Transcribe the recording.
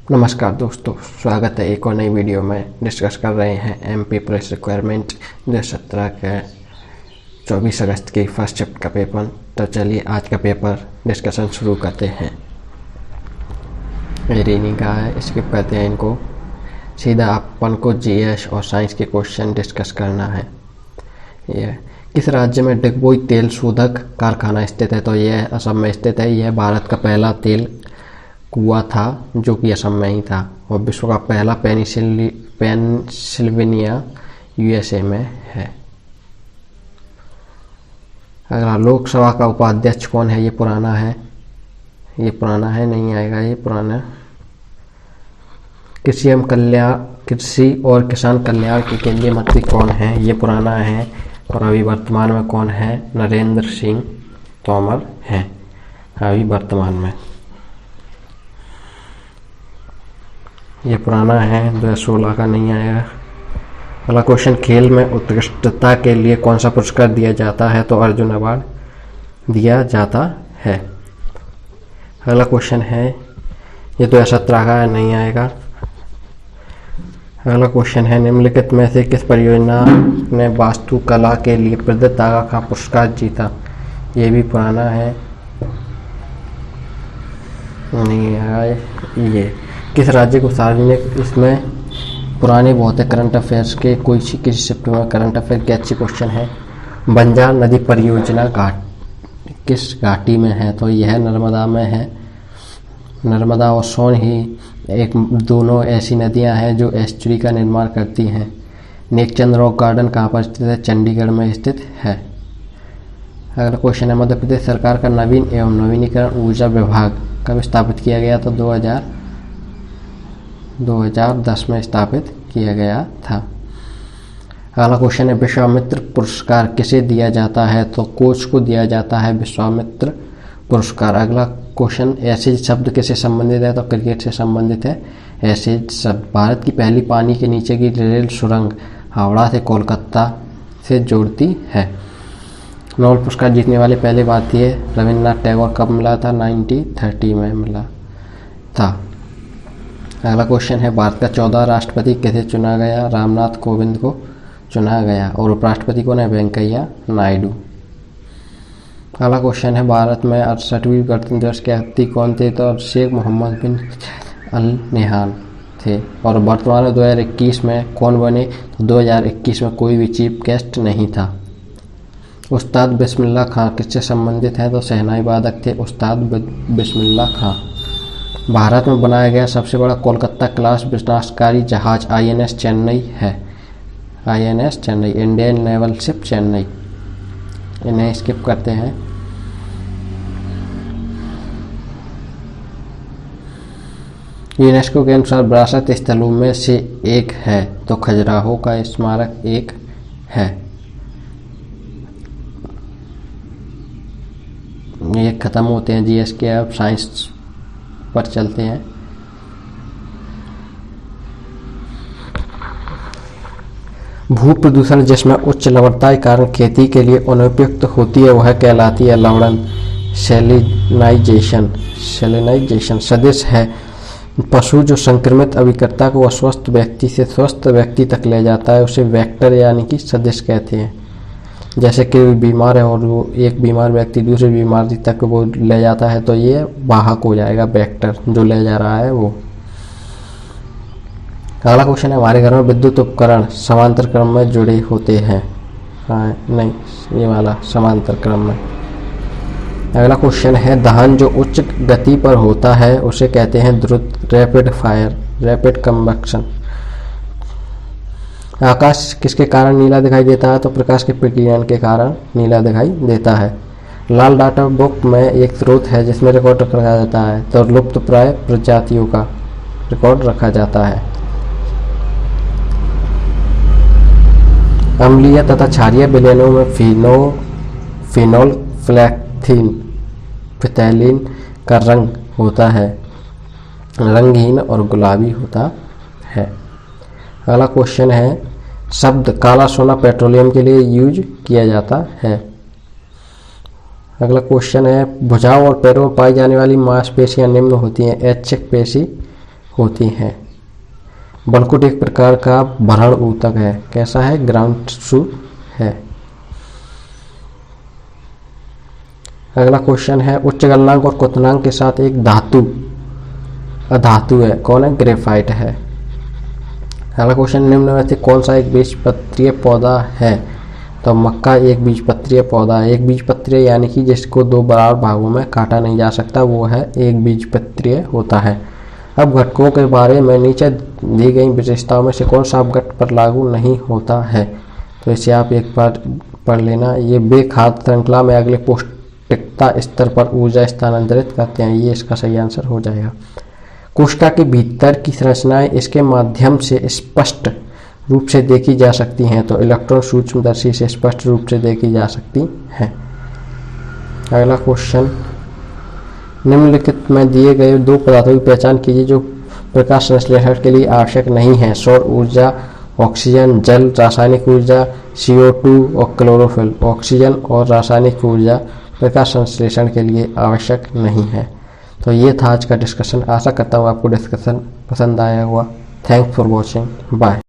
नमस्कार दोस्तों, स्वागत है एक और नई वीडियो में। डिस्कस कर रहे हैं एमपी पुलिस रिक्वायरमेंट 2017 के 24 अगस्त की फर्स्ट शिफ्ट का पेपर। तो चलिए आज का पेपर डिस्कशन शुरू करते हैं। ये रीडिंग का है, स्किप करते हैं इनको। सीधा अपन को जीएस और साइंस के क्वेश्चन डिस्कस करना है। ये किस राज्य में डिगबोई तेल शोधक कारखाना स्थित है? तो यह असम में स्थित है। यह भारत का पहला तेल कुआं था जो कि असम में ही था, और विश्व का पहला पेंसिल्वेनिया यूएसए में है। अगला, लोकसभा का उपाध्यक्ष कौन है? ये पुराना है, नहीं आएगा ये पुराना। कृषि और किसान कल्याण के केंद्रीय मंत्री कौन है? ये पुराना है। और अभी वर्तमान में कौन है? नरेंद्र सिंह तोमर हैं अभी वर्तमान में। ये पुराना है, 2016 का नहीं आएगा। अगला क्वेश्चन, खेल में उत्कृष्टता के लिए कौन सा पुरस्कार दिया जाता है? तो अर्जुन अवार्ड दिया जाता है। अगला क्वेश्चन है, ये 2017 का नहीं आएगा। अगला क्वेश्चन है, निम्नलिखित में से किस परियोजना ने वास्तुकला के लिए प्रदत्ता का पुरस्कार जीता? ये भी पुराना है, नहीं आएगा ये। किस राज्य को सार्वजनिक, इसमें पुराने बहुत है करंट अफेयर्स के, कोई किसी शिफ्ट में करंट अफेयर के अच्छे क्वेश्चन है। बंजार नदी परियोजना किस घाटी में है? तो यह नर्मदा में है। नर्मदा और सोन ही दोनों ऐसी नदियां हैं जो एस्चुरी का निर्माण करती हैं। नेकचंद रॉक गार्डन कहाँ पर स्थित है? चंडीगढ़ में स्थित है। अगला क्वेश्चन है, मध्य प्रदेश सरकार का नवीन एवं नवीनीकरण ऊर्जा विभाग कब स्थापित किया गया? तो 2010 में स्थापित किया गया था। अगला क्वेश्चन है, विश्वामित्र पुरस्कार किसे दिया जाता है? तो कोच को दिया जाता है विश्वामित्र पुरस्कार। अगला क्वेश्चन, एसिड शब्द किससे संबंधित है? तो क्रिकेट से संबंधित है एसिड शब्द। भारत की पहली पानी के नीचे की रेल सुरंग हावड़ा से कोलकाता से जोड़ती है। नोबेल पुरस्कार जीतने वाले पहले भारतीय रविन्द्रनाथ टैगोर कब मिला था? 1930 में मिला था। अगला क्वेश्चन है, भारत का 14 राष्ट्रपति कैसे चुना गया? रामनाथ कोविंद को चुना गया। और उपराष्ट्रपति कौन है? वेंकैया नायडू। अगला क्वेश्चन है, भारत में 68वीं गणतंत्र दिवस के अतिथि कौन थे? तो शेख मोहम्मद बिन अल नह्यान थे। और वर्तमान में 2021 में कौन बने? तो 2021 में कोई भी चीफ गेस्ट नहीं था। उस्ताद बिस्मिल्लाह खां किससे संबंधित है? तो शहनाई वादक थे उस्ताद बिस्मिल्लाह खां। भारत में बनाया गया सबसे बड़ा कोलकाता क्लास विनाशकारी जहाज आईएनएस चेन्नई है। INS Chennai, Indian naval ship Chennai. इन्हें स्किप करते हैं। यूनेस्को के अनुसार विरासत स्थलों में से एक है, तो खजुराहो का स्मारक एक है। ये खत्म होते हैं जीएस के, अब साइंस पर चलते हैं। भू प्रदूषण जिसमें उच्च लवणता के कारण खेती के लिए अनुपयुक्त होती है वह कहलाती है लवणन। सैलिनाइजेशन सदिश है पशु जो संक्रमित अभिकर्ता को अस्वस्थ व्यक्ति से स्वस्थ व्यक्ति तक ले जाता है, उसे वेक्टर यानी कि सदिश कहते हैं। जैसे कि बीमार है और वो एक बीमार व्यक्ति दूसरी बीमारी तक वो ले जाता है, तो ये वाहक हो जाएगा, वेक्टर जो ले जा रहा है वो। अगला क्वेश्चन है, हमारे घर में विद्युत उपकरण समांतर क्रम में जुड़े होते हैं? हाँ, नहीं, ये वाला समांतर क्रम में। अगला क्वेश्चन है, दहन जो उच्च गति पर होता है उसे कहते हैं द्रुत, रैपिड फायर, रैपिड कंबक्शन। आकाश किसके कारण नीला दिखाई देता है? तो प्रकाश के प्रकीर्णन के कारण नीला दिखाई देता है। लाल डाटा बुक में एक स्रोत है जिसमें रिकॉर्ड रखा जाता है, तो लुप्त प्राय प्रजातियों का रिकॉर्ड रखा जाता है। अम्लीय तथा क्षारीय विलयनों में फिनोल फिथैलिन का रंग होता है रंगहीन और गुलाबी होता है। अगला क्वेश्चन है, शब्द काला सोना पेट्रोलियम के लिए यूज किया जाता है। अगला क्वेश्चन है, भुजाओं और पैरों में पाई जाने वाली मांसपेशियां निम्न होती हैं। ऐच्छिक पेशी होती हैं। बलकुट एक प्रकार का भरण ऊतक है। कैसा है? ग्राउंड शू है। अगला क्वेश्चन है, उच्च गलनांक और क्वथनांक के साथ एक अधातु है। कौन है? ग्रेफाइट है। अगला क्वेश्चन, निम्न में से कौन सा एक बीजपत्रीय पौधा है? तो मक्का एक बीजपत्रीय पौधा है। एक बीजपत्रीय यानी कि जिसको दो बराबर भागों में काटा नहीं जा सकता, वो है एक बीजपत्रीय होता है। अब घटकों के बारे में नीचे दी गई विशेषताओं में से कौन सा अपघट पर लागू नहीं होता है? तो इसे आप एक बार पढ़ लेना। ये वे खाद्य श्रृंखला में अगले पौष्टिकता स्तर पर ऊर्जा स्थानांतरित करते हैं। ये इसका सही आंसर हो जाएगा। कोशिका के भीतर की संरचनाएं इसके माध्यम से स्पष्ट रूप से देखी जा सकती हैं। तो इलेक्ट्रॉन सूक्ष्मदर्शी से स्पष्ट रूप से देखी जा सकती हैं। अगला क्वेश्चन, निम्नलिखित में दिए गए दो पदार्थों की पहचान कीजिए जो प्रकाश संश्लेषण के लिए आवश्यक नहीं है। सौर ऊर्जा, ऑक्सीजन, जल, रासायनिक ऊर्जा, CO2 और क्लोरोफिल। ऑक्सीजन और रासायनिक ऊर्जा प्रकाश संश्लेषण के लिए आवश्यक नहीं है। तो ये था आज का डिस्कशन। आशा करता हूँ आपको डिस्कशन पसंद आया होगा। Thanks for watching. बाय।